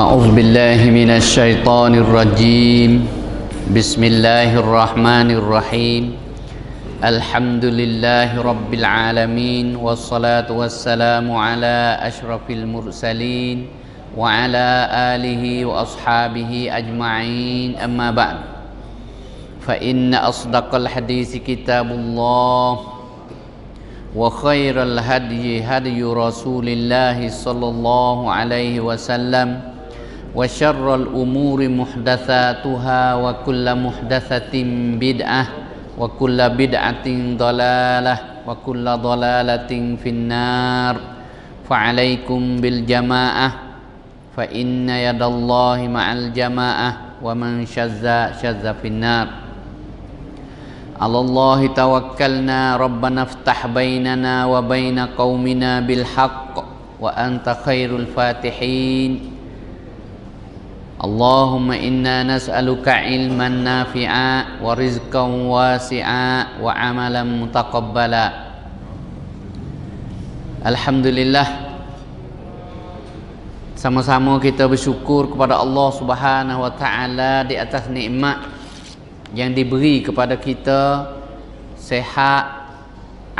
أعوذ بالله من الشيطان الرجيم بسم الله الرحمن الرحيم الحمد لله رب العالمين والصلاة والسلام على أشرف المرسلين وعلى آله وأصحابه أجمعين أما بعد فإن أصدق الحديث كتاب الله وخير الهدي هدي رسول الله صلى الله عليه وسلم وشر الأمور محدثاتها وكل محدثة بدعة وكل بدعة ضلالة وكل ضلالة في النار فعليكم بالجماعة فإن يد الله مع الجماعة ومن شذ شذ في النار على الله توكلنا ربنا افتح بيننا وبين قومنا بالحق وأنت خير الفاتحين اللهم إنا نسألك علما نافعا ورزقا واسعا وعملا متقبلا. Alhamdulillah, sama-sama kita bersyukur kepada Allah Subhanahu wa taala di atas nikmat yang diberi kepada kita, sehat,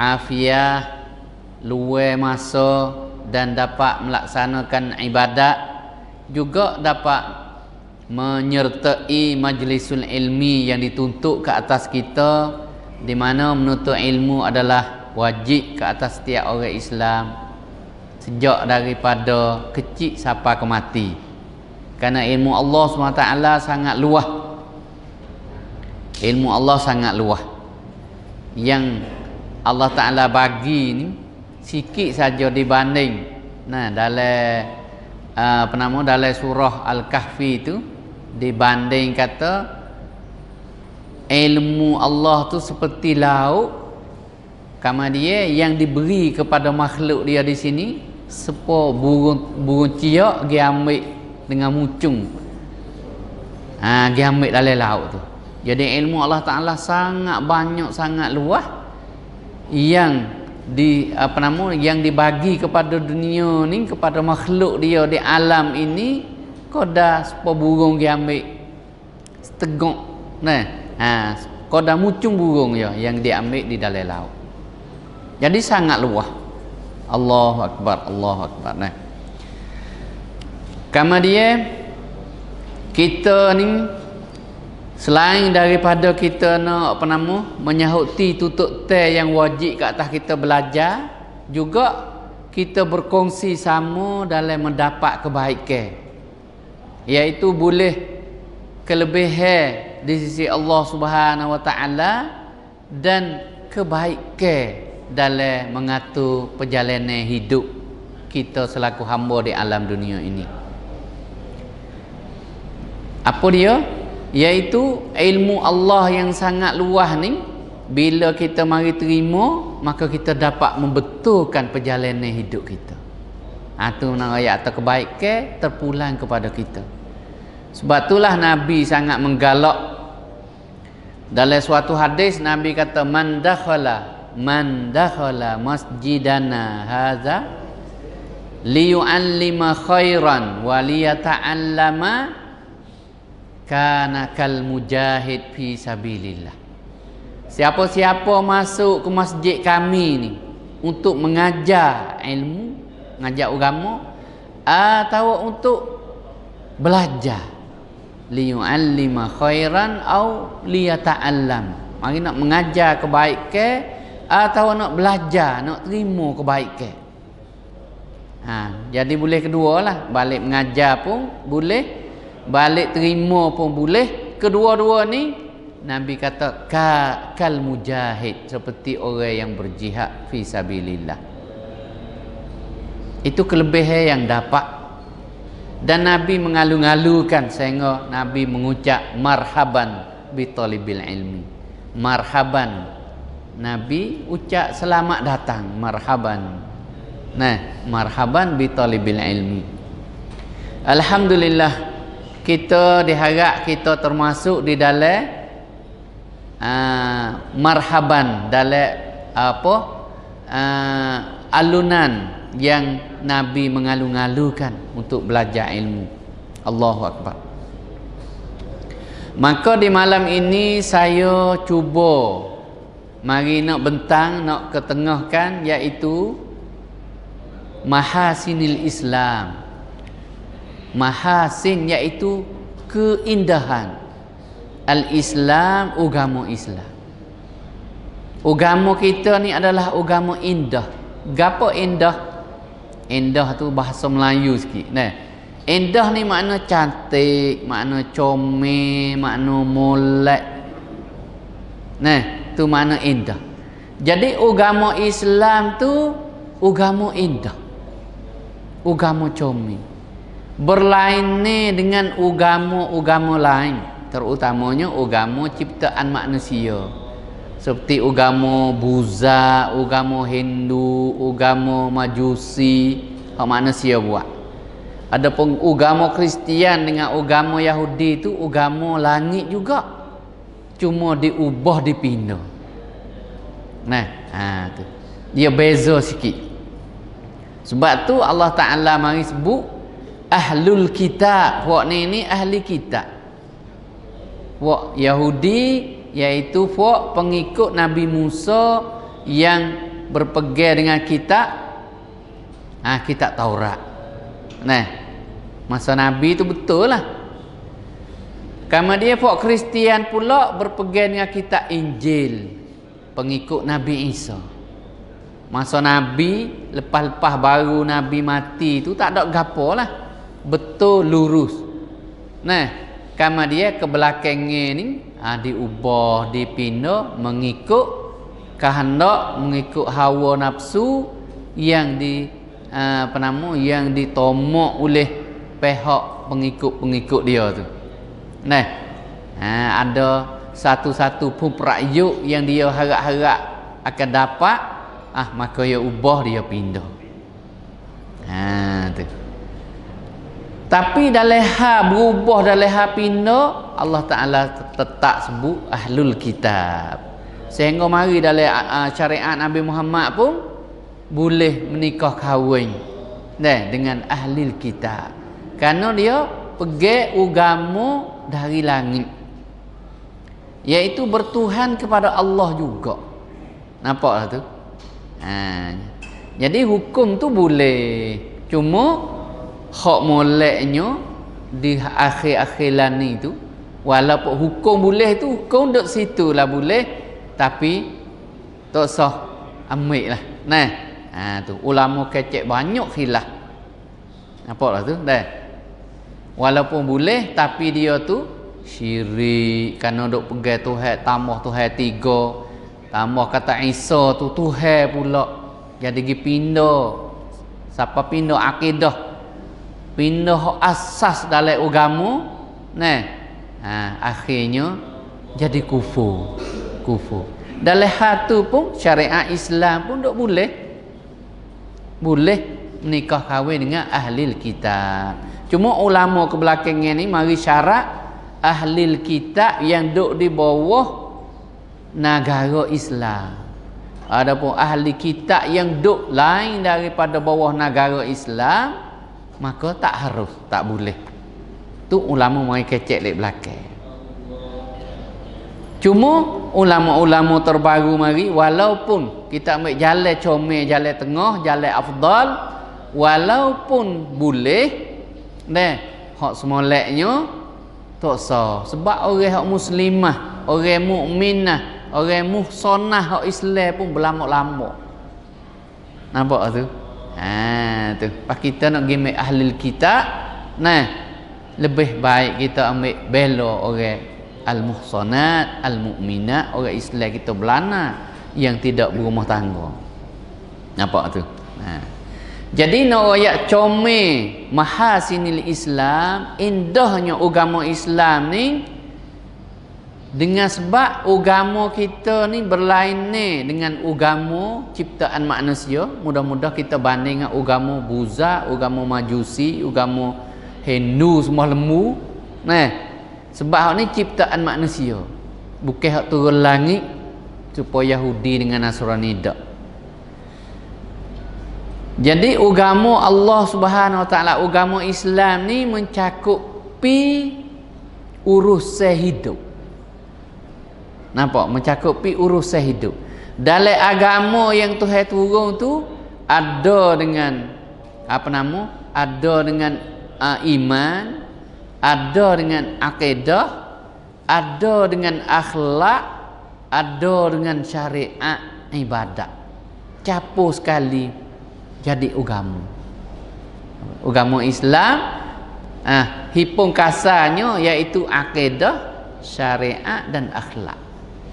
afiat, luar masa dan dapat melaksanakan ibadat, juga dapat menyertai majlisul ilmi yang dituntut ke atas kita, di mana menuntut ilmu adalah wajib ke atas setiap orang Islam sejak daripada kecil sampai ke mati, kerana ilmu Allah SWT sangat luas. Ilmu Allah sangat luas. Yang Allah Ta'ala bagi ni sikit saja dibanding dalam dalam surah Al-Kahfi itu, dibanding kata ilmu Allah tu seperti laut, kama dia yang diberi kepada makhluk dia di sini sepo burung ciak dia ambil dengan mucung, dia ambil dalam laut tu. Jadi ilmu Allah Ta'ala sangat banyak, sangat luas, yang yang dibagi kepada dunia ni, kepada makhluk dia di alam ini, koda sepo burung dia ambil setegok koda mucung burung ya yang diambil di dalam laut. Jadi sangat luas. Allahu Akbar, Allahu Akbar. Kemudian kita ni selain daripada kita nak menyahuti tutup teh yang wajib ke atas kita belajar, juga kita berkongsi sama dalam mendapat kebaikan, iaitu boleh kelebihan di sisi Allah Subhanahu wa taala dan kebaikan dalam mengatur perjalanan hidup kita selaku hamba di alam dunia ini. Apa dia? Iaitu ilmu Allah yang sangat luas ni, bila kita mari terima, maka kita dapat membetulkan perjalanan hidup kita. Itu ayat atau kebaikan terpulang kepada kita. Sebab itulah Nabi sangat menggalak. Dalam suatu hadis Nabi kata, man dakhala masjidana hadza liyu'allima khairan wa liyata'allama kana kal mujahid fi sabilillah. Siapa-siapa masuk ke masjid kami ni untuk mengajar ilmu, mengajar agama, atau untuk belajar, liyu'allima khairan au liyata'allam, mari nak mengajar kebaikan atau nak belajar, nak terima kebaikan. Jadi boleh kedua lah, balik mengajar pun boleh, balik terima pun boleh. Kedua-dua ni Nabi kata kal mujahid, seperti orang yang berjihad fi sabilillah. Itu kelebihan yang dapat. Dan Nabi mengalu-alukan sehingga Nabi mengucap marhaban bi talibil ilmi. Marhaban, Nabi ucap selamat datang, marhaban. Marhaban bi talibil ilmi. Alhamdulillah, kita diharap kita termasuk di dalam marhaban, dalam alunan yang Nabi mengalu-alukan untuk belajar ilmu. Allahu Akbar. Maka di malam ini saya cuba mari nak bentang, nak ketengahkan, iaitu mahasinil Islam. Mahasin iaitu keindahan al-Islam, agama Islam. Agama kita ni adalah agama indah. Gapo indah? Indah tu bahasa Melayu sikit. Nah, indah ni makna cantik, makna comel, makna molek. Nah, tu makna indah. Jadi agama Islam tu agama indah, agama comel. Berlainan dengan agama-agama lain, terutamanya agama ciptaan manusia. Seperti agama Buddha, agama Hindu, agama Majusi, hak manusia buat. Adapun agama Kristian dengan agama Yahudi itu agama langit juga, cuma diubah dipindah. Nah, tu dia beza sikit. Sebab tu Allah Taala mari sebut ahlul kitab. Puak ni ahli kitab. Puak Yahudi iaitu puak pengikut Nabi Musa yang berpegang dengan kitab, kitab Taurat. Nah, masa Nabi itu betul lah. Kemudian puak Kristian pula berpegang dengan kitab Injil, pengikut Nabi Isa. Masa Nabi, lepas-lepas baru Nabi mati tu tak ada gapo lah, betul lurus. Nah, kemudian ke belakangnya ni diubah, dipindah mengikut kehendak, mengikut hawa nafsu yang yang ditomok oleh pihak pengikut-pengikut dia tu. Nah, ada satu-satu pun prakyuk yang dia harap-harap akan dapat, maka dia ubah, dia pindah. Tu. Tapi dalam hal berubah, dalam hal pindah, Allah Ta'ala tetap sebut ahlul kitab. Sehingga mari dalam syariat Nabi Muhammad pun boleh menikah kahwin dengan ahlul kitab. Kerana dia pergi agama dari langit, iaitu bertuhan kepada Allah juga. Nampak lah tu? Jadi hukum tu boleh, cuma hak moleknya di akhir-akhiran ni tu, walaupun hukum boleh tu, hukum duduk situ lah boleh, tapi tak sah ambil lah. Nah, tu ulama kecek banyak khilaf. Nampak lah tu dah. Walaupun boleh, tapi dia tu syirik, kerana duk pegang Tuhan, tambah Tuhan 3, tambah kata Isa tu Tuhan pula. Jadi pergi pindah. Siapa pindah akidah, pindah asas dalam agama, akhirnya jadi kufur. Dalam hal tu pun syariat Islam pun tak boleh menikah kahwin dengan ahli kitab. Cuma ulama ke belakangnya ni mari syarat ahli kitab yang duduk di bawah negara Islam. Adapun ahli kitab yang duduk lain daripada bawah negara Islam, maka tak harus, tak boleh. Tu ulama mari kecek di belakang. Cuma ulama-ulama terbaru mari, walaupun kita ambil jalan comel, jalan tengah, jalan afdal, walaupun boleh, hak semoleknya tak sah. Sebab orang hak muslimah, orang mukminah, orang muhsanah hak Islam pun berlama-lama. Nampak tu? Tu. Pas kita nak pergi ahli kitab, lebih baik kita ambil bela orang al-muhsanat, al-mukminat, orang Islam kita belana yang tidak berumah tangga. Nampak tu? Jadi nak ayat comel mahasinil Islam, indahnya agama Islam ni, dengan sebab agama kita ni berlainan dengan agama ciptaan manusia. Mudah-mudahan kita banding dengan agama Buddha, agama Majusi, agama Hindu, semua lembu. Sebab ni ciptaan manusia, bukan hak turun langit supaya Yahudi dengan Nasrani tak. Jadi agama Allah Subhanahu Wa Taala, agama Islam ni mencakup urusan hidup. Nampak? Mencakupi urusan hidup. Dalam agama yang Tuhan turun tu ada dengan ada dengan iman, ada dengan akidah, ada dengan akhlak, ada dengan syariat ibadat. Campur sekali jadi agama. Agama Islam hipung kasarnya iaitu akidah, syariat dan akhlak.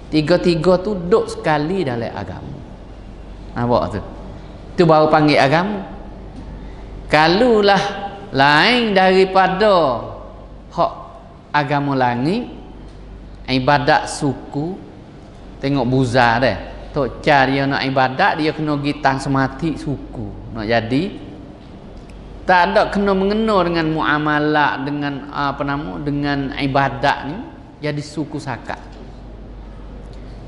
Tiga-tiga tu duduk sekali dalam agama. Nampak tu? Tu baru panggil agama. Kalulah lain daripada hak agama langit, ibadat suku, tengok buza dah. Tok Cha dia nak ibadat, dia kena gitang semati suku. Nak jadi tak ada kena mengena dengan muamalah, dengan dengan ibadat ni, jadi suku sakat.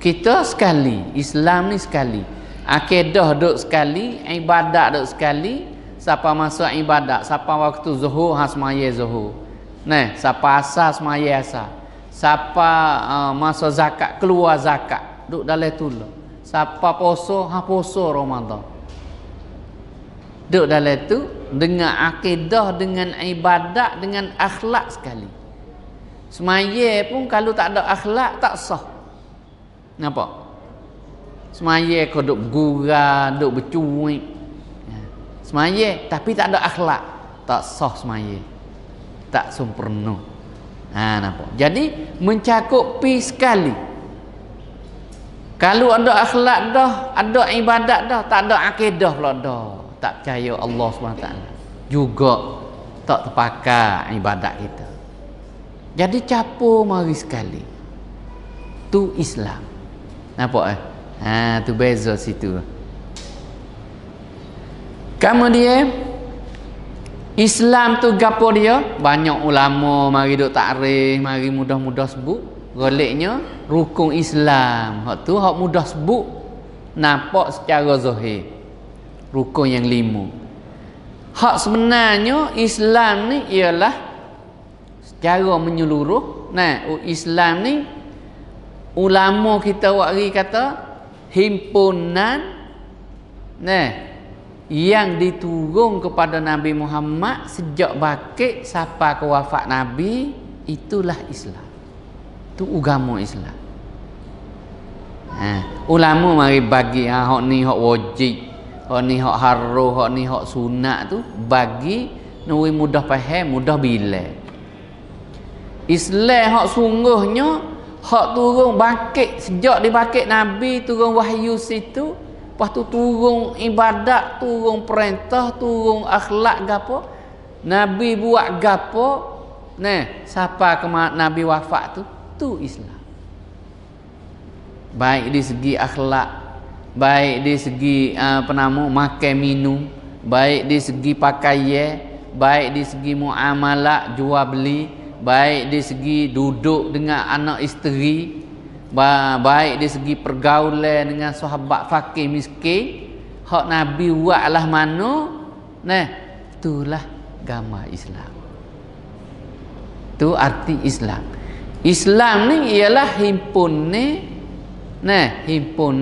Kita sekali, Islam ni sekali, akidah duk sekali, ibadat duk sekali. Siapa masuk ibadat, siapa waktu zuhur semaya zuhur. Nah, siapa asar semaya asar. Siapa masuk zakat, keluar zakat, duk dalam tu. Siapa poso, poso Ramadan. Duk dalam tu dengan akidah, dengan ibadat, dengan akhlak sekali. Semaya pun kalau tak ada akhlak tak sah. Nampak? Semaya kau duk bergurau, duk bercuik. Semaya tapi tak ada akhlak, tak sah semaya. Tak sempurna. Nampak? Jadi mencakupi sekali. Kalau ada akhlak dah, ada ibadat dah, tak ada akidah pula dah. Tak percaya Allah SWT. Juga tak terpakai ibadat kita. Jadi capur mari sekali. Tu Islam. Nampak tu beza situ. Kemudian Islam tu gapo dia? Banyak ulama mari duk takrif, mari mudah-mudah sebut. Goleknya rukun Islam. Hak tu hak mudah sebut, nampak secara zahir. Rukun yang 5. Hak sebenarnya Islam ni ialah secara menyeluruh. Islam ni ulama kita wakri kata himpunan yang diturun kepada Nabi Muhammad sejak bakit sampai ke wafat Nabi, itulah Islam. Itu agama Islam. Ulama mari bagi hak ni hak wajib, hak ni hak haram, hak ni hak sunat tu bagi nuri mudah faham, mudah bila. Islam hak sungguhnya hak turun bakit sejak dibakit Nabi, turun wahyu situ, lepas tu turun ibadat, turun perintah, turun akhlak gapo, Nabi buat gapo, siapa ke Nabi wafat tu Islam. Baik di segi akhlak, baik di segi makan minum, baik di segi pakaian, baik di segi muamalah jual beli, baik di segi duduk dengan anak isteri, baik di segi pergaulan dengan sahabat fakir miskin, hak Nabi buatlah mana, itulah agama Islam. Tu arti Islam. Islam ni ialah himpun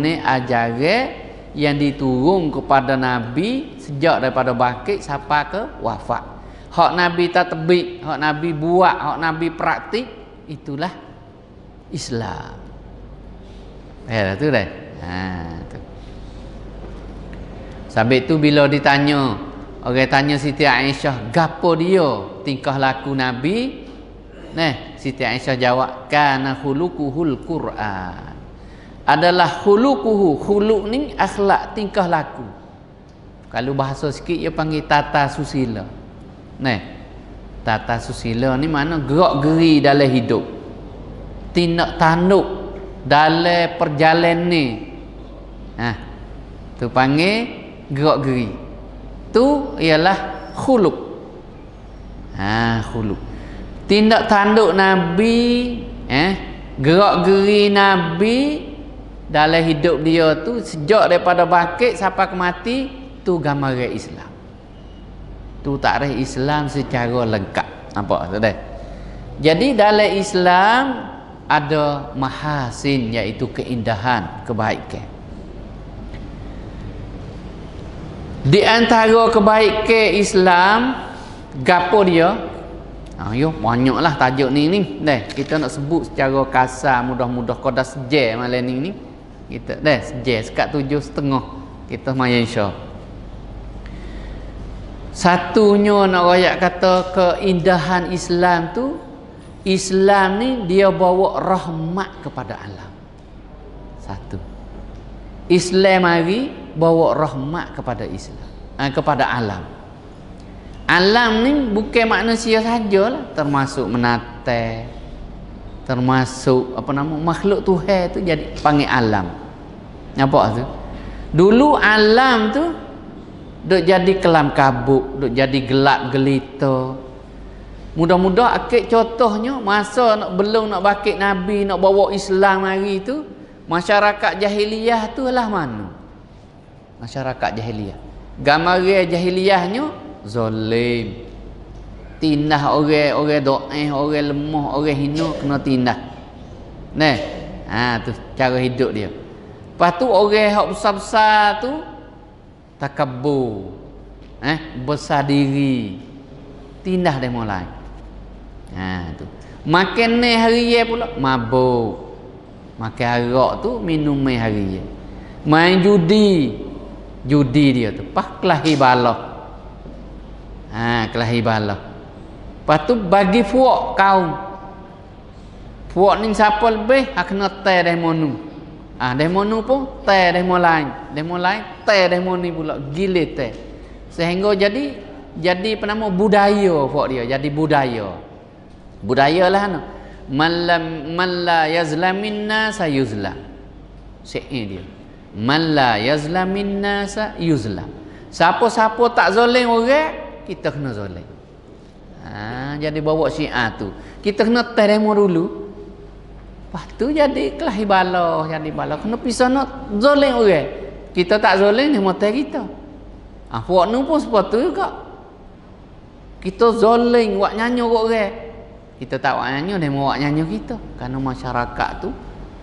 ajaran yang diturun kepada Nabi sejak daripada bakit sampai ke wafat. Hak Nabi tatbik, hak Nabi buat, hak Nabi praktik, itulah Islam. Tu dah. Tu. Sampai tu bila ditanya, orang tanya Siti Aisyah, gapo dia tingkah laku Nabi? Siti Aisyah jawab, kana khuluquhul Quran. Adalah khuluquhu, khuluq ni akhlak, tingkah laku. Kalau bahasa sikit dia panggil tata susila. Tata susila ni mana gerak geri dalam hidup, tindak tanduk dalam perjalanan ni. Tu panggil gerak geri. Tu ialah khuluq. Khuluq. Tindak tanduk Nabi, gerak geri Nabi dalam hidup dia tu sejak daripada bakit sampai ke mati, tu gambaran Islam. Tu takrif Islam secara lengkap. Nampak tu dah. Jadi dalam Islam ada mahasin, iaitu keindahan, kebaikan. Di antara kebaikan Islam, gapo dia? Yo banyaklah tajuk ni. Kita nak sebut secara kasar, mudah-mudah kau dah sejar malam ni. Kita sejar sekat 7.30 kita maya insya. Satunya nak rakyat kata keindahan Islam tu, Islam ni dia bawa rahmat kepada alam. Satu. Islam mari bawa rahmat kepada Islam, kepada alam. Alam ni bukan manusia sajalah, termasuk menatai, termasuk makhluk Tuhan tu jadi panggil alam. Apa tu? Dulu alam tu duk jadi kelam kabut, duk jadi gelap gelita. Mudah-mudah akik contohnya masa belum nak bakit Nabi, nak bawa Islam hari tu, masyarakat jahiliyah tu lah mana? Masyarakat jahiliyah. Gambaran jahiliyahnya zalim. Tindah orang doa, orang lemah, orang hina kena tindah. Tu cara hidup dia. Lepas tu orang hak besar-besar tu takabur. Besar diri. Tindah dia mulai. Tu. Makan ni hari pula mabuk. Makan arak tu minum mai hari. Main judi. Judi dia tu pas kelahi balah. Kelahi balah. Lepas tu bagi puak kaum. Puak ni siapa lebih kena teh demonu. Demonu pun teh demo lain. Demo lain teh demo ni pula gile teh. Sehingga jadi penama budaya puak dia, jadi budaya. Budayalah man la yazlaminna sayuzlam. Syiar dia. Man la yazlaminna sayuzlam. Siapa-siapa tak zalim orang, kita kena zalim. Jadi bawa syiar tu. Kita kena teh demo dulu. Lepas tu jadi kelahi bala, jadi bala. Kena pisah nak zalim orang. Kita tak zalim ni motor kita. Puak ni pun seperti juga. Kita zalim buat nyanyi kat orang. Kita tak buat nyanyi, dia mau buat nyanyi kita. Kerana masyarakat tu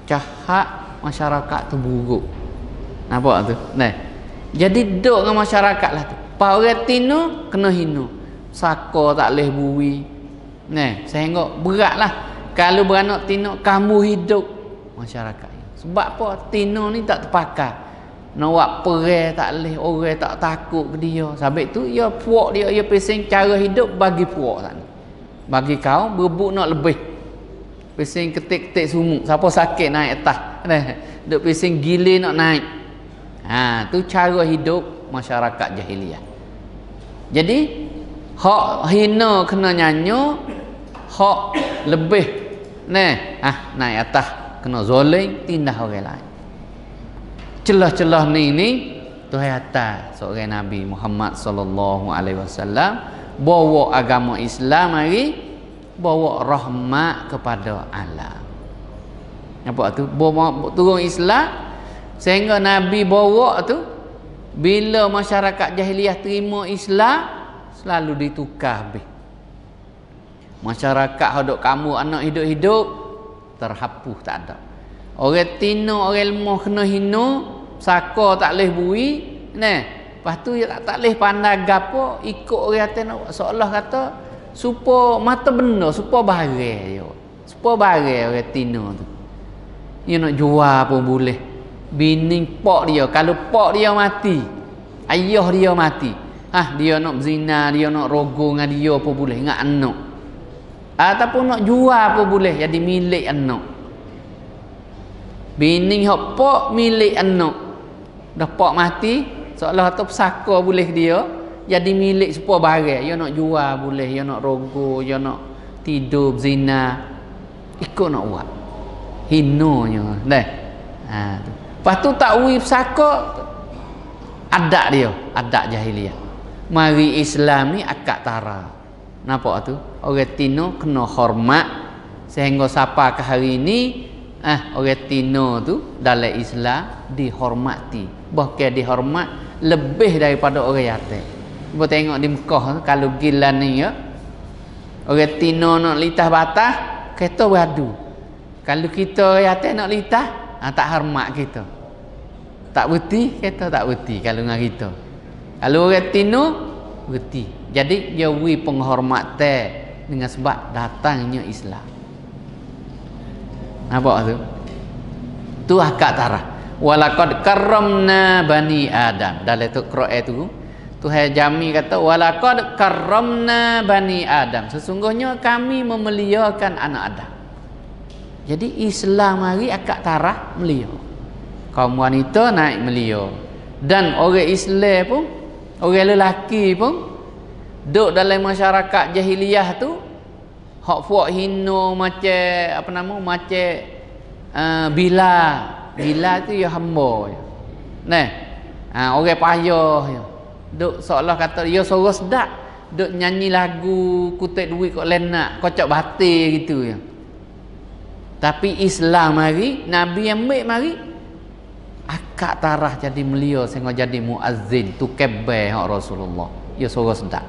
jahat, masyarakat tu buruk. Nampak tu? Jadi duduk dengan masyarakat lah tu. Pak orang tino kena hina. Saka tak boleh bui. Sehingga berat lah. Kalau beranak tino kamu hidup masyarakat. Sebab apa? Tino ni tak terpakai. Nak buat perang tak boleh, orang tak takut ke dia. Sebab tu ia puak dia, ia pesing cara hidup bagi puak sana. Bagi kau berebut nak lebih. Pesing ketik-ketik sumuk. Siapa sakit naik atas. Duk pesing gila nak naik. Tu cara hidup masyarakat jahiliyah. Jadi hak hina kena nyanyi, hak lebih naik atas kena zalim, tindah orang lain. Celah-celah ni Tuhan atas seorang Nabi Muhammad sallallahu alaihi wasallam bawa agama Islam hari, bawa rahmat kepada alam. Apa tu? Bawa turun Islam sehingga Nabi bawa tu bila masyarakat jahiliyah terima Islam selalu ditukar habis. Masyarakat hidup kamu anak hidup-hidup terhapus tak ada. Orang tino, orang lemah kena hina, saka tak boleh bui, lepas tu tak boleh pandai gapo, ikut orang atas seolah kata supo mata benda, supo barang je. Supo barang orang tino tu. Dia nak jual pun boleh. Bini pak dia, kalau pak dia mati, ayah dia mati, dia nak berzina, dia nak rogo dengan dia pun boleh, dengan anak. Ataupun nak jual pun boleh, jadi milik anak. Bini hak pak milik anak. Dah pak mati, seolah tu pesaka boleh dia, jadi milik sepuluh barang. Dia nak jual boleh, dia nak rogo, dia nak tidur berzina, ikut nak buat. Hinonya. Lepas tu tak ui pesaka, adat dia, adat jahiliyah. Mari Islam ni akad tara. Nampak tu? Orang tino kena hormat sehingga sampai ke hari ini orang tino tu dalam Islam dihormati. Bahkan dihormat lebih daripada orang yatim. Cuba tengok di Mekah tu, kalau gilan ni ya, Orang tino nak litah batas, kereta beradu. Kalau kita orang atas nak litah, tak hormat kita. Tak berti, kereta tak berti kalau dengan kita. Kalau orang tino, berti. Jadi dia beri penghormatan dengan sebab datangnya Islam. Nampak tu? Tu akak tarah. Walaqad karramna bani Adam. Dalam tu Quran tu Tuhan Jami kata walaqad karramna bani Adam. Sesungguhnya kami memuliakan anak Adam. Jadi Islam hari akak tarah melia. Kaum wanita naik melia. Dan orang Islam pun, orang lelaki pun duduk dalam masyarakat jahiliyah tu hak fuak hino macam apa nama macam bila tu ya hamba ya. Nah, orang payah ya. Duk seolah kata ya suara sedap, duk nyanyi lagu kutip duit kok lenak, kocok batin gitu ya. Tapi Islam mari, Nabi yang baik mari akak tarah jadi melia sehingga jadi muazzin tu kebel hak Rasulullah. Ya suara sedap.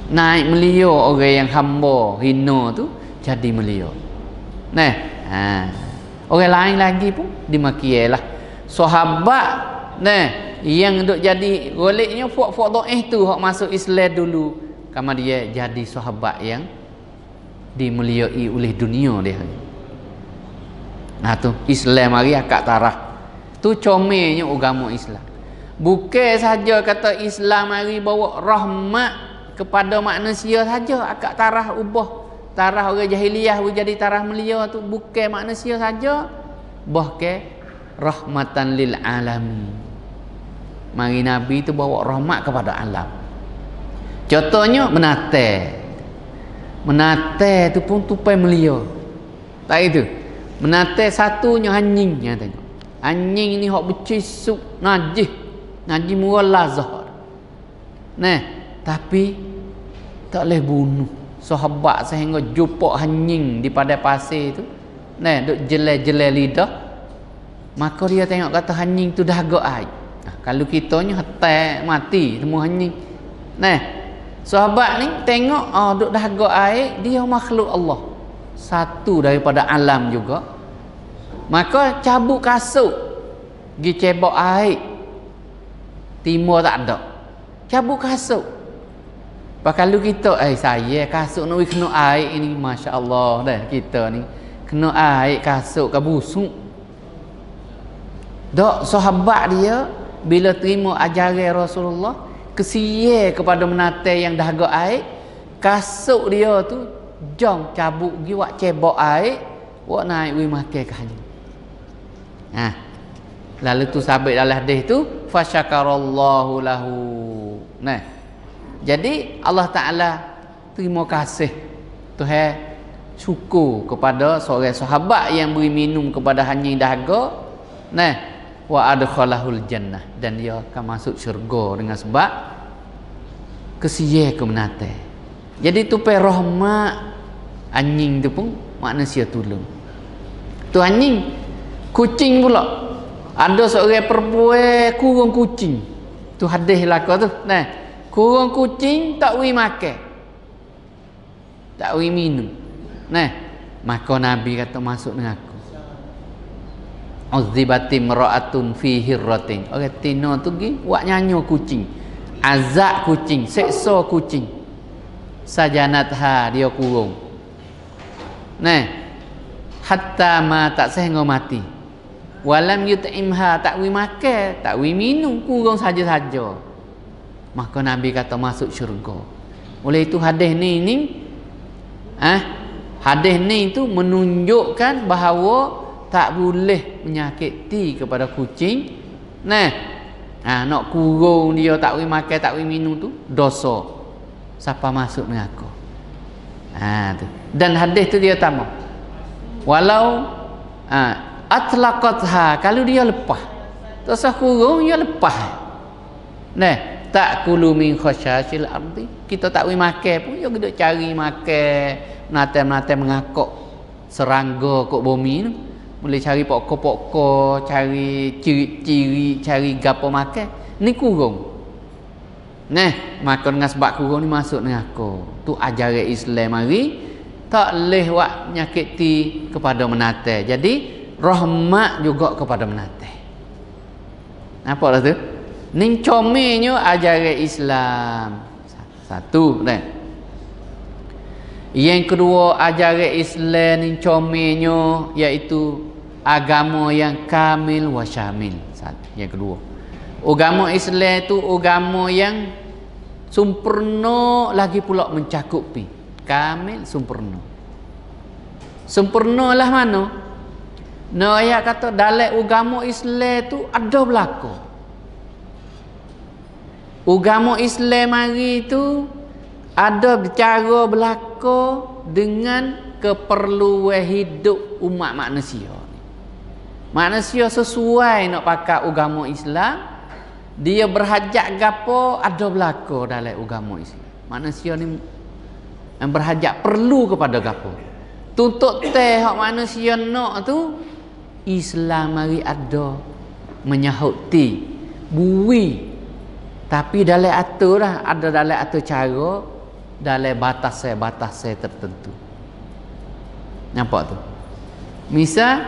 Naik melia orang yang hamba hina tu jadi melia. Nah, orang lain lagi pun dimakialah. Sahabat nah yang duk jadi goleknya fuak-fuak dhaif tu hak masuk Islam dulu, kama dia jadi sahabat yang dimuliai oleh dunia dia. Nah tu Islam mari akak tarah. Tu comelnya agama Islam. Bukan saja kata Islam mari bawa rahmat kepada manusia saja, akak tarah ubah tarah orang jahiliyah jadi tarah melia tu bukan manusia saja, bahkan rahmatan lil alamin. Mari Nabi tu bawa rahmat kepada alam. Contohnya menate tu pun tupai melia. Tak itu. Menate satunya anjing yang tengok. Anjing ni hak bercisuk najis murah lazah. Nah, tapi tak boleh bunuh. Sahabat sehingga jumpa anjing di padang pasir tu, nah duk jelai-jelai lidah, maka dia tengok kata anjing tu dah agak air. Nah, kalau kitanya hetai mati semua anjing. Nah, sahabat ni tengok duk dah agak air, dia makhluk Allah. Satu daripada alam juga. Maka cabut kasut, pergi cebok air. Timur tak ada. Cabut kasut. Kalau kita saya kasut nak kena air ini masya-Allah dah kita ni kena air kasut ke busuk. Dok sahabat dia bila terima ajaran Rasulullah kesia kepada menate yang dah agak air, kasut dia tu jom cabut pergi wak cebok air, wak naik we makan kali. Lalu tu sabit dalam hadis tu fasyakarallahu lahu. Nah, jadi Allah Ta'ala terima kasih Tuhan syukur kepada seorang sahabat yang beri minum kepada anjing dahaga. Nah, wa adkhalahul jannah, dan dia akan masuk syurga dengan sebab kesia ke menate. Jadi tu pe rahmat anjing tu pun manusia tolong. Tu anjing kucing pula. Ada seorang perempuan kurung kucing. Tu hadis laka tu. Nah, kurung kucing tak wi makan, tak wi minum. Nah, maka Nabi kata masuk dengan aku. Uzibati mra'atun fi hirratin. Orang tino tu gi wak nyanyo kucing. Azab kucing, seksa kucing. Sajanatha dia kurung. Nah, hatta ma tak sehingga mati. Walam yut'imha tak wi makan, tak wi minum, kurung saja-saja. Maka Nabi kata masuk syurga. Oleh itu hadis ni hadis ni tu menunjukkan bahawa tak boleh menyakiti kepada kucing. Nah, nak kurung dia tak boleh makan, tak boleh minum tu dosa. Siapa masuk dengan aku? Tu. Dan hadis tu dia tambah. Walau atlaqatha, kalau dia lepas. Tak sah kurung dia lepas. Nah, tak kulu min khasyasil ardi, kita tak boleh makan pun dia duk cari makan, nate-nate mengakok serangga kok bumi tu, boleh cari pokok-pokok, cari ciri-ciri, cari gapo makan, ni kurung. Nah, maka dengan sebab kurung ni masuk neraka. Tu ajaran Islam mari tak leh wak nyakiti kepada menatai. Jadi rahmat juga kepada menatai. Apa lah tu? Ning comelnya ajaran Islam. Satu dah. Yang kedua ajaran Islam ning comelnya iaitu agama yang kamil wa syamil. Yang kedua. Agama Islam itu agama yang sempurna lagi pula mencakupi. Kamil sempurna. Sempurnalah mana? No ayat kata dalam agama Islam itu ada belaka. Agama Islam hari itu ada cara belaka dengan keperluan hidup umat manusia. Manusia sesuai nak pakai agama Islam, dia berhajat gapo ada belaka dalam agama Islam. Manusia ni yang berhajat perlu kepada gapo. Tuntut teh hak manusia nak tu Islam mari ada menyahuti bui. Tapi dalam atur lah, ada dalam atur cara, dalam batas tertentu. Nampak tu? Misal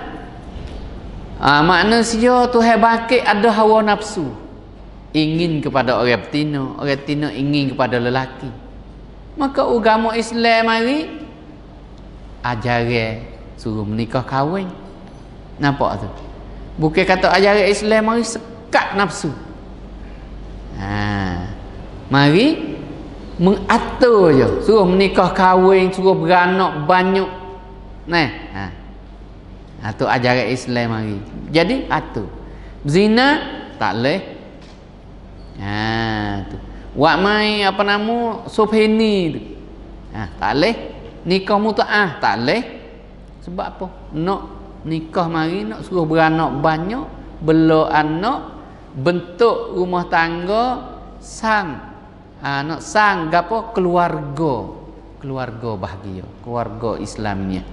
manusia tu bakit ada hawa nafsu. Ingin kepada orang betina ingin kepada lelaki. Maka agama Islam mari ajaran suruh menikah kahwin. Nampak tu? Bukan kata ajaran Islam mari sekat nafsu. Mari mengatur je, suruh menikah kahwin, suruh beranak banyak. Tu ajaran Islam mari. Jadi atur. Zina tak leh. Tu. Wak mai apa nama subhini tu. Tak leh. Nikah mutaah tak leh. Sebab apa? Nak nikah mari nak suruh beranak banyak, bela anak, bentuk rumah tangga nak sang gapo keluarga bahagia, keluarga Islamnya.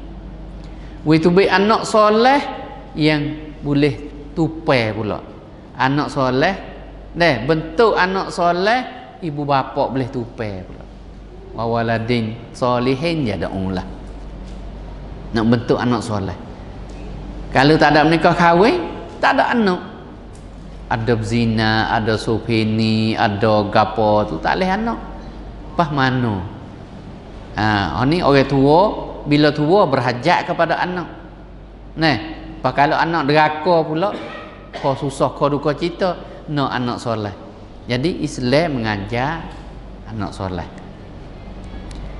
Itu baik anak soleh yang boleh tupai pula. Anak soleh, bentuk anak soleh ibu bapa boleh tupai pula. Wa waladin solihin yad'ulah. Nak bentuk anak soleh. Kalau tak ada menikah kahwin, tak ada anak. Ada zina, ada subhini, ada gapo tu tak leh anak. Pas mana? Ni orang tua bila tua berhajat kepada anak. Kalau anak deraka pula, kau susah kau duka cita, nak anak soleh. Jadi Islam mengajar anak soleh.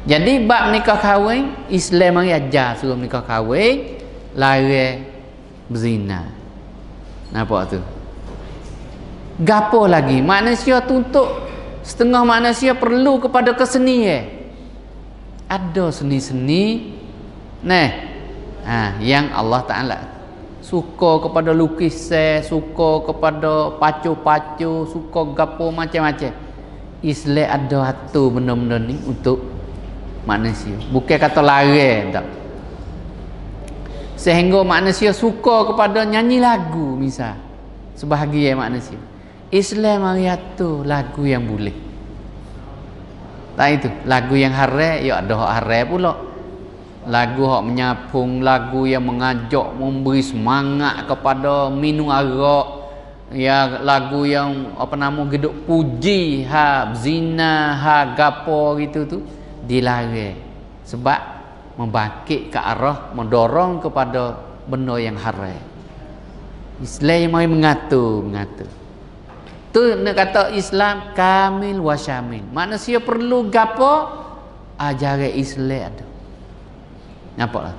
Jadi bab nikah kahwin, Islam mari ajar suruh nikah kahwin, larang berzina. Nampak tu? Gapo lagi? Manusia tuntut setengah manusia perlu kepada kesenian. Ada seni-seni yang Allah Ta'ala suka kepada lukisan, suka kepada pacu-pacu, suka gapo macam-macam. Islam ada atur benda-benda ni untuk manusia. Bukan kata larang tak. Sehingga manusia suka kepada nyanyi lagu misal. Sebahagian manusia. Islam mari atur lagu yang boleh. Tak itu, lagu yang haram ya ada hak haram pula. Lagu hak menyapung, lagu yang mengajak memberi semangat kepada minum arak, ya lagu yang apa nama geduk puji zina, gapo gitu tu dilarang. Sebab membangkit ke arah mendorong kepada benda yang haram. Islam mari mengatur. Tu nak kata Islam kamil wa syamil. Manusia perlu gapo? Ajaran Islam ada. Nampaklah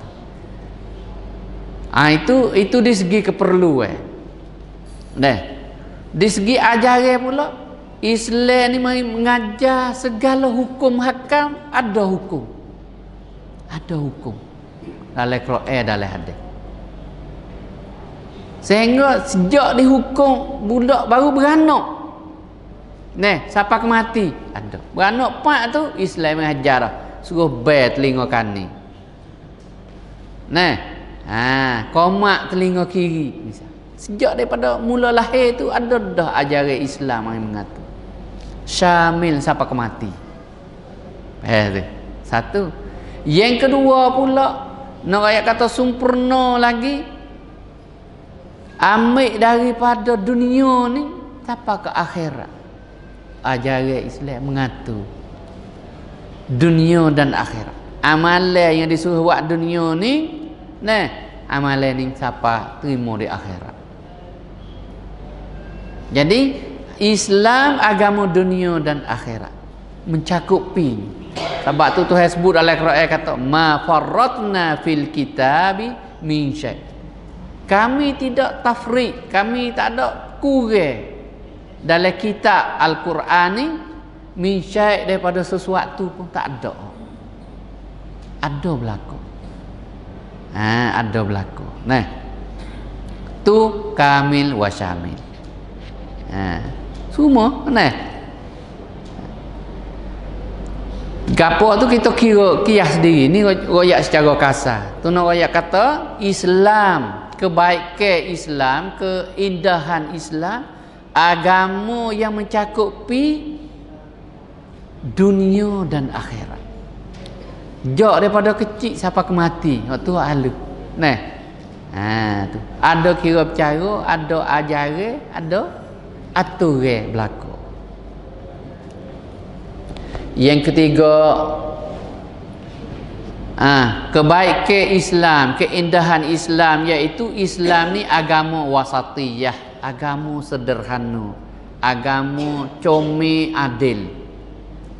tu. Itu di segi keperluan. Di segi ajaran pula Islam ni mari mengajar segala hukum hakam ada hukum. Ada hukum. Dalam Quran, dalam hadis. Sehingga sejak dihukum budak baru beranak. Siapa ke mati? Ada. Beranak pak tu Islam mengajar dah. Suruh bayar telinga kanan. Komak telinga kiri misal. Sejak daripada mula lahir tu ada dah ajaran Islam yang mengatur. syamil sampai ke mati. Satu. Yang kedua pula, nak ayat kata sempurna lagi, ambil daripada dunia ni sampai ke akhirat. Ajaran Islam mengatur dunia dan akhirat. Amalan yang disuruh buat dunia ni, nah, amalan ni siapa terima di akhirat. Jadi Islam agama dunia dan akhirat, mencakupi. Sebab tu Tuhan sebut dalam Quran kata ma farratna fil kitabi min syai. Kami tidak tafriq, kami tak ada kurang dalam kitab Al-Quran ni min syai, daripada sesuatu pun tak ada. Ada berlaku. Ada berlaku. Nah, tu kamil wa syamil. Semua nah. Gapo tu kita kira kias sendiri. Ni royak secara kasar. Tu nak royak kata Islam, kebaikan Islam, keindahan Islam, agama yang mencakupi dunia dan akhirat. Jauh daripada kecil sampai ke mati. Tu halu. Nah. Tu. Ada kira bercara, ada ajaran, ada aturan berlaku. Yang ketiga, kebaikan Islam, keindahan Islam, iaitu Islam ni agama wasatiyah, agama sederhana, agama comel adil.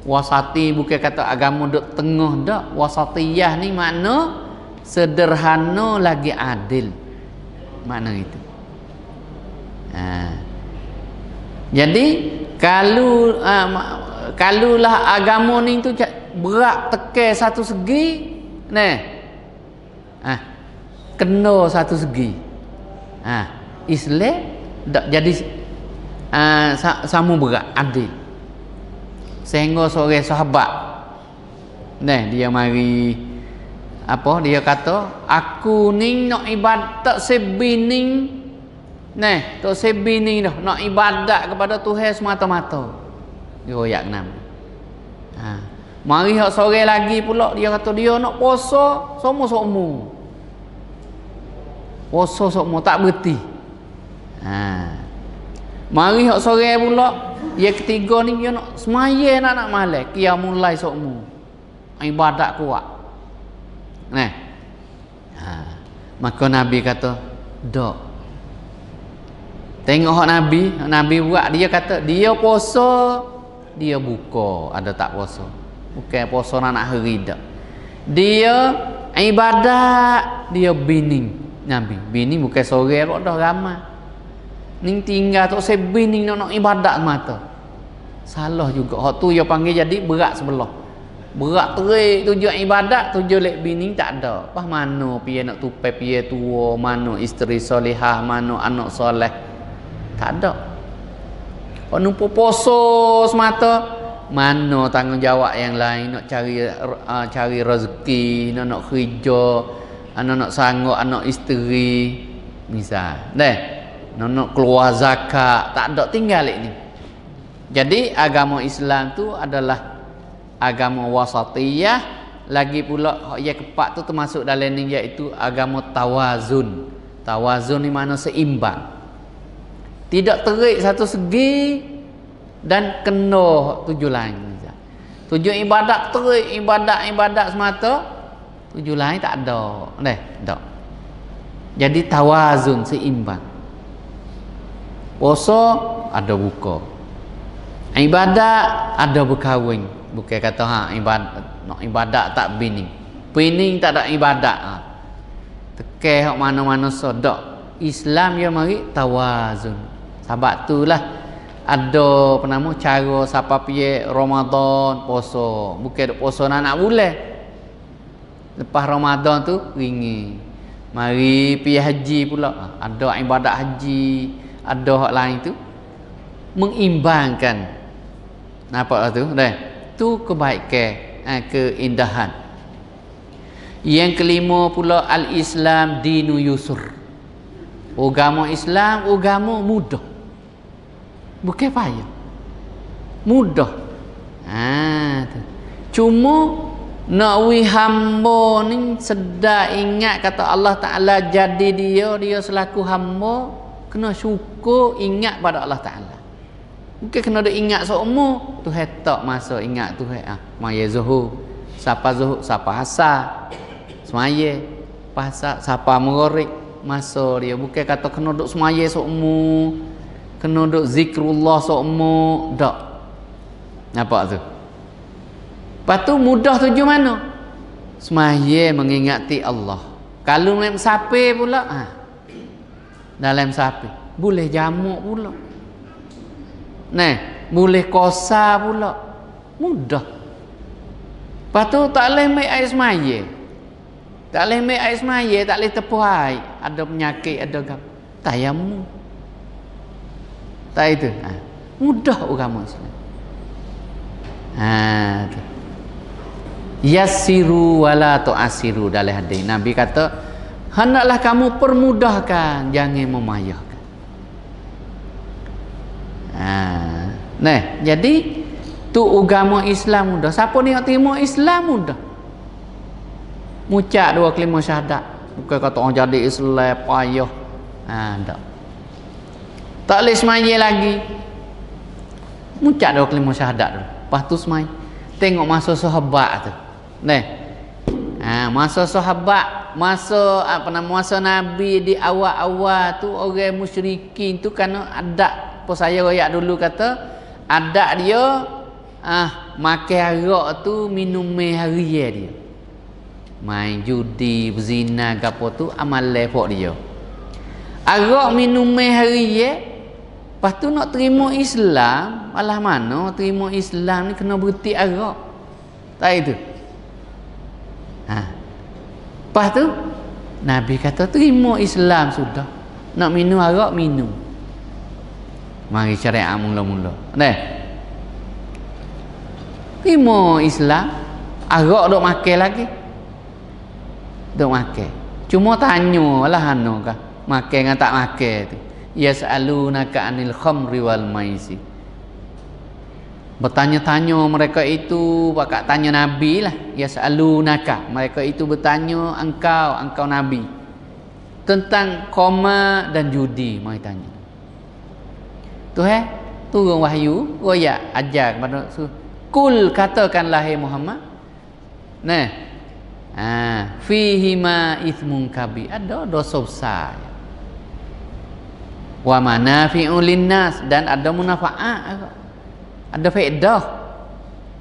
Wasati bukan kata agama duk tengah dak. Wasatiyah ni makna sederhana lagi adil. Makna itu. Jadi kalulah agama ni tu berat tekan satu segi, nah, kena satu segi, Islam tak jadi sama berat, adil. Sehingga seorang sahabat, nah, dia mari apa, dia kata aku ni nak ibadat tak sebining, nah, tak sebining dah nak ibadat kepada Tuhan semata-mata. Dia royak enam. Mari hak sore lagi pula dia kata dia nak puasa somo-somo. Puasa somo tak berhenti. Mari hak sore pula yang ketiga ni dia nak semaya nak malam, qiyamul lail somo. Ibadat kuat. Nah. Maka Nabi kata, "Dak." Tengok hak Nabi buat, dia kata dia puasa, dia buka, ada tak puasa. Bukan puasa nak hari dak. Dia ibadat, dia bining. Nabi bining bukan sore dah ramai. Ning tinggal tu saya bining nak ibadat mata. Salah juga. Hak tu dia panggil jadi berat sebelah. Berat terik tujuan ibadat, tujuan lek bining tak ada. Pas mana piye nak tupai piye tua, mana isteri solehah, mana anak soleh. Tak ada. Kau numpu poso semata, mana tanggungjawab yang lain, nak cari rezeki, nak kerja, nak sanggup anak isteri, misal. Nak keluar zakat, tak ada tinggal ni. Jadi agama Islam tu adalah agama wasatiyah, lagi pula yang keempat tu termasuk dalam ni, iaitu agama tawazun. Tawazun ni makna seimbang. Tidak terik satu segi dan kena tujuh lain. Tujuh ibadat terik, ibadat semata, tujuh lain tak ada. Tak. Jadi tawazun, seimbang. Puasa ada buka. Ibadat ada berkahwin. Bukan kata nak ibadat tak bining. Bining tak ada ibadat. Tekeh hak mana-mana sodak. Islam dia mari tawazun. Sebab itulah ada cara siapa piye Ramadan puasa. Bukan puasa nak bulan. Lepas Ramadan tu ringi. Mari piye haji pula. Ada ibadat haji, ada hak lain tu mengimbangkan. Nampak tu? Tu kebaikan, keindahan. Yang kelima pula al-Islam dinu yusur. Agama Islam agama mudah. Bukan payah. mudah. Tu. Cuma nak wi hamba ni sedar ingat kata Allah Taala jadi dia selaku hamba, kena syukur ingat pada Allah Taala. Mungkin kena ada ingat seumur Tuhan tak masa ingat Tuhan maya zuhur, siapa zuhur, siapa asar semaya, pasal siapa maghrib masa dia. Bukan kata kena duk semaya seumur, kena duk zikrullah seumur, tak. Nampak tu? Lepas tu mudah tuju mana? Semaya mengingati Allah. Kalau dalam sapi pula, dalam sapi boleh jamuk pula. Boleh kosa pula. Mudah. Lepas tu tak boleh ambil air semaya. Tak boleh ambil air semaya, tak boleh tepuh air. Ada penyakit, ada tayamum. Tak itu. Mudah agama Islam. Tu. Yassiru wala tu'assiru dalam hadis. Nabi kata, hendaklah kamu permudahkan, jangan memayahkan. Jadi tu agama Islam mudah. Siapa ni nak terima Islam mudah. Mucak 2 kalimah syahadat. Bukan kata orang jadi Islam payah. Tak. Tak boleh semaya lagi. Mucak 2 kalimah syahadat dulu. Lepas tu semaya. Tengok masa sahabat tu. Masa sahabat, masa Nabi di awal-awal tu orang musyrikin tu kerana adat. Apa saya royak dulu kata adat dia makan arak tu minum hari dia. Main judi, berzina gapo tu amal lepok dia. Arak minum hari lepas tu nak terima Islam, alah mana terima Islam ni kena berhenti arak. Tak itu. Lepas tu Nabi kata terima Islam sudah. Nak minum arak minum. Mari syariat mula-mula. Terima Islam, arak dok makan lagi. Dok makan. Cuma tanya lah kah makan dengan tak makan tu. Yas'alunaka 'anil khamri wal maisir. Bertanya-tanya mereka itu, bakal tanya Nabi lah. Yas'alunaka, mereka itu bertanya engkau Nabi tentang koma dan judi. Mari tanya. Turun wahyu, royak ajar kepada kul, katakanlah hai Muhammad. Fihi ma ithmun kabir, ada dosa besar. Wa manafi'u linnas, dan ada manfaat, ada faedah.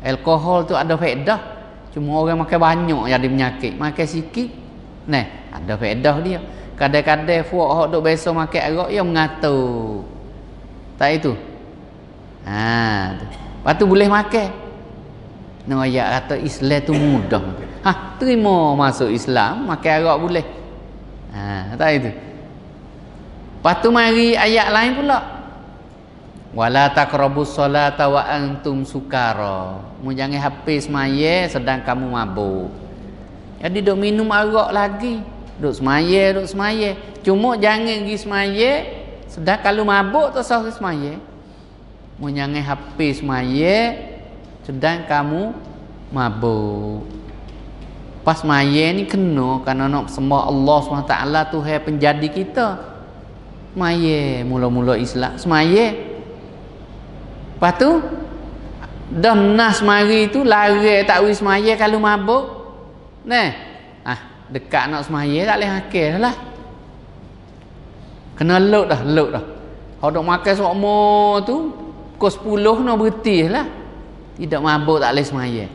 Alkohol tu ada faedah. Cuma orang makan banyak jadi penyakit, makan sikit ada faedah dia. Kadang-kadang fuak hok duk biasa makan arak dia mengatur. Tak itu. Lepas tu boleh makan. Ayat kata Islam tu mudah. Terima masuk Islam, makan arak boleh. Tak itu. Lepas tu mari ayat lain pula. Wala taqrabus solata wa antum sukara. Mu jangan habis semaya sedang kamu mabuk. Jadi duk minum arak lagi. Duk semaya. Cuma jangan pergi semaya sedang kalau mabuk tak sah semaya. Mu jangan habis semaya sedang kamu mabuk. Pas semaya ni kena kerana nak sembah Allah SWT Tuhan penjadi kita. Semaya mula-mula Islam semaya. Lepas tu dah nas mari tu lari tak wis semaya kalau mabuk. Dekat nak semaya tak boleh akal lah. Kena luk dah. Hok dok makan sokmo tu pukul 10 nak berhenti lah. Tidak mabuk tak boleh semaya.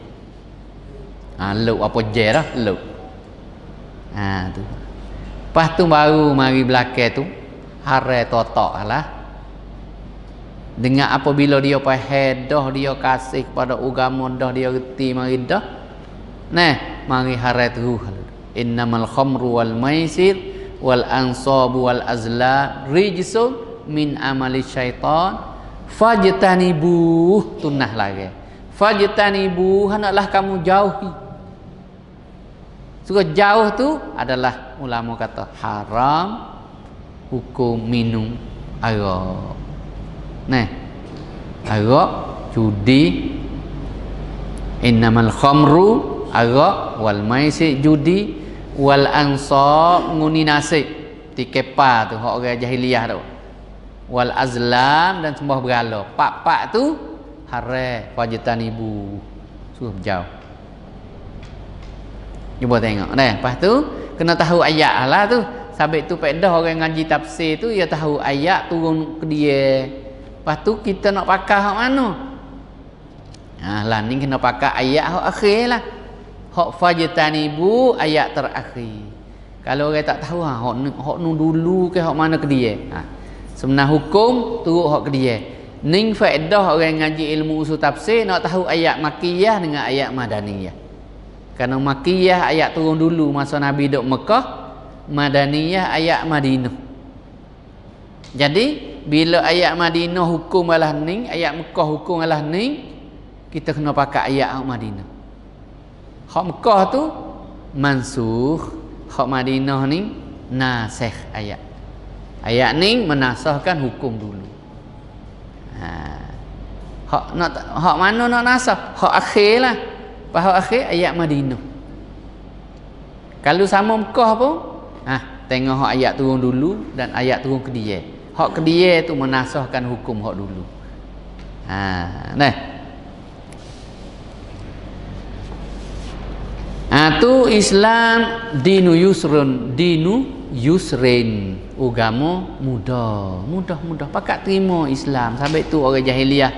Luk apa je dah luk. Tu. Lepas tu baru mari belakang tu hare totok lah. Dengan apabila dia faham dah, dia kasih kepada agama dah, dia reti mari dah. Mari harat ruh. Innamal khamru wal maisir wal ansabu wal azla rijsun min amali syaitan fajtanibuh. Tunah lagi. Fajtanibuh, hendaklah kamu jauhi. Suka jauh tu adalah ulama kata haram hukum minum arak. Arak judi, innamal khamru arak, wal maisir judi, wal ansab nguni nasib tikepa tu hak orang jahiliah tu, wal azlam dan sembah berhala. Pak-pak tu haram fajitan ibu suruh jauh. Cuba tengok dah. Lepas tu kena tahu ayat lah tu. Sabit tu pedah orang ngaji tafsir tu dia tahu ayat turun ke dia. Lepas tu kita nak pakai hak mana? Lah ni kena pakai ayat hak akhir lah. Hak fajtanibu ayat terakhir. Kalau orang tak tahu hak nu dulu ke hak mana ke dia. Sebenar hukum turut hak ke dia. Ning faedah orang ngaji ilmu usul tafsir nak tahu ayat makiyah dengan ayat madaniyah. Kerana makiyah ayat turun dulu masa Nabi duduk Mekah, madaniyah ayat Madinah. Jadi bila ayat Madinah hukum alah ning, ayat Mekah hukum alah ning, kita kena pakai ayat Madinah. Hak Mekah tu mansukh, hak Madinah ni nasikh ayat. Ayat ni menasahkan hukum dulu. Hak mana nak nasah? Hak akhir lah. Hak akhir ayat Madinah. Kalau sama Mekah pun, tengok hak ayat turun dulu dan ayat turun ke dia. Hak ke dia tu menasahkan hukum hak dulu. Nah. Tu Islam dinu yusrun, dinu yusrin, agama mudah pakat terima Islam. Sampai tu orang jahiliah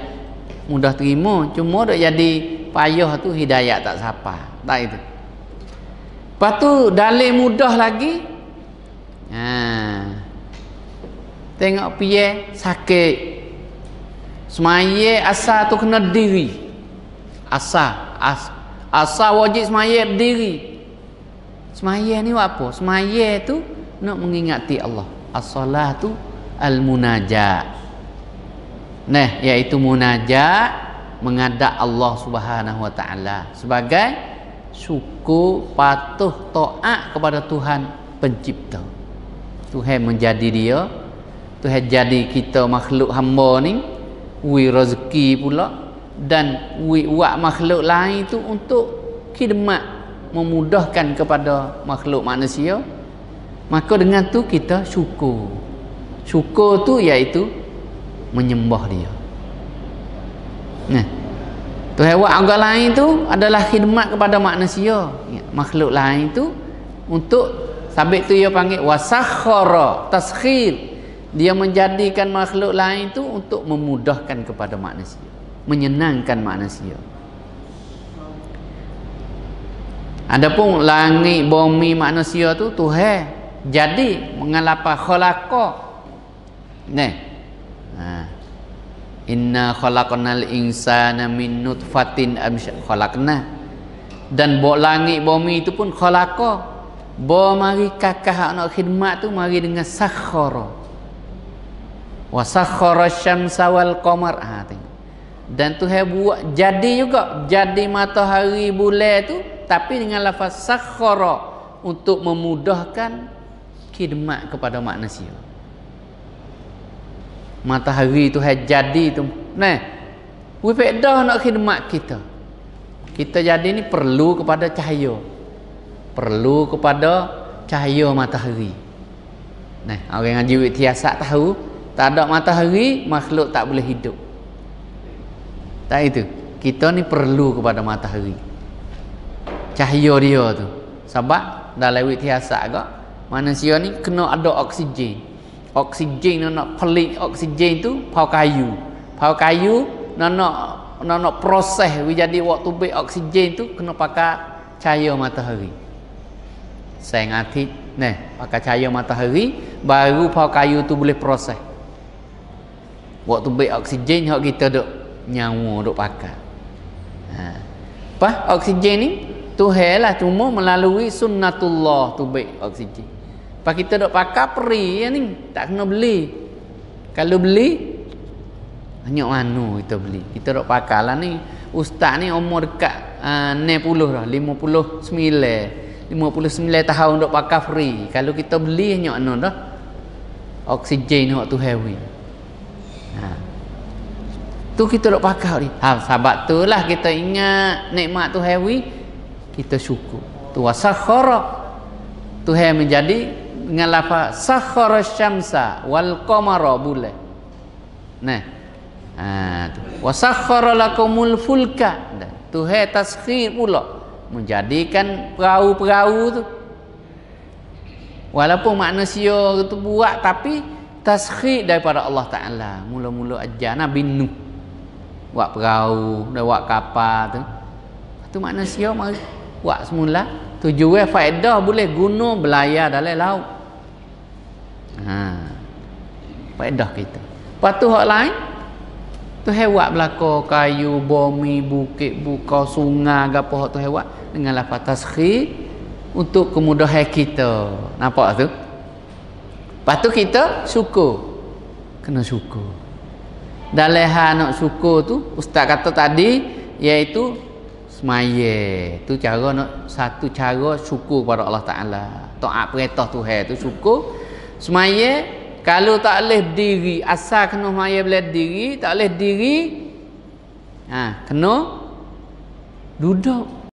mudah terima, cuma dok jadi payah tu hidayah tak siapa. Tak itu. Lepas tu dalil mudah lagi. Tengok piye sakit. Semaya asal tu kena diri. Asal wajib semaya berdiri. Semaya ni apa? Semaya tu nak mengingati Allah. As-salatu al-munajat. Iaitu munajat menghadap Allah Subhanahu wa taala sebagai syukur patuh taat kepada Tuhan pencipta. Tuhan menjadi dia, Tuhan jadi kita makhluk hamba ni, wi rezeki pula dan wi buat makhluk lain tu untuk khidmat memudahkan kepada makhluk manusia. Maka dengan tu kita syukur. Syukur tu iaitu menyembah dia. Tuhan buat agama lain tu adalah khidmat kepada manusia, makhluk lain tu untuk sabit tu dia panggil wasakhara, taskhir. Dia menjadikan makhluk lain tu untuk memudahkan kepada manusia, menyenangkan manusia. Adapun langit bumi manusia tu Tuhan jadi mengalapa khalaqa. Inna khalaqnal insana min nutfatin khalaqna. Dan langit bumi itu pun khalaqa. Mari kakak nak khidmat tu mari dengan sakhara. Wa sakhara syamsa wal qamar. Dan Tuhan buat jadi juga, jadi matahari bulan tu tapi dengan lafaz sakhara untuk memudahkan khidmat kepada manusia. Matahari tu jadi tu. We faedah nak khidmat kita. Kita jadi ni perlu kepada cahaya. Perlu kepada cahaya matahari. Orang ngaji witiasat tahu, tak ada matahari makhluk tak boleh hidup. Tak itu. Kita ni perlu kepada matahari. Cahaya dia tu. Sebab dalam witiasat agak manusia ni kena ada oksigen. Oksigen nak pelik oksigen tu pau kayu. Pau kayu nak proses jadi waktu bek oksigen tu kena pakai cahaya matahari. Sayang hati pakai cahaya matahari baru pau kayu tu boleh proses. Waktu bek oksigen hak kita duk nyawa duk pakai. Oksigen ni Tuhan lah cuma melalui sunnatullah tu bek oksigen. Pak kita dok pakai peri ni, tak kena beli. Kalau beli hanya mana kita beli. Kita dok pakai lah ni. Ustaz ni umur dekat 60 dah, 59 tahun dok pakai free. Kalau kita beli hanya mana dah. Oksigen hak tu heavy. Tu kita dok pakai ni. Sebab tu lah kita ingat nikmat tu hewi, kita syukur. Tu wasakhara. Tuhan menjadi dengan lafaz sakhara syamsa wal qamara bulan. Nah. Wasakhara lakumul fulka. Tuhan taskhir pula menjadikan perahu-perahu tu. Walaupun manusia tu buat, tapi taskhir daripada Allah Taala. Mula-mula ajar Nabi Nuh buat perahu, dah buat kapal tu. Tu manusia mari buat semula. Tujuan faedah boleh guna belayar dalam laut. Faedah kita. Lepas tu hak lain, tu buat belaka kayu, bumi, bukit, buka, sungai, gapo hak tu buat dengan lafaz taskhir untuk kemudahan kita. Nampak tu? Lepas tu kita syukur. Kena syukur. Dalam hal nak syukur tu, ustaz kata tadi, iaitu semaya. Tu cara nak, satu cara syukur kepada Allah Taala. Taat perintah Tuhan tu syukur. Semaya, kalau tak boleh berdiri, asal kena semaya boleh berdiri, tak boleh berdiri, kena duduk.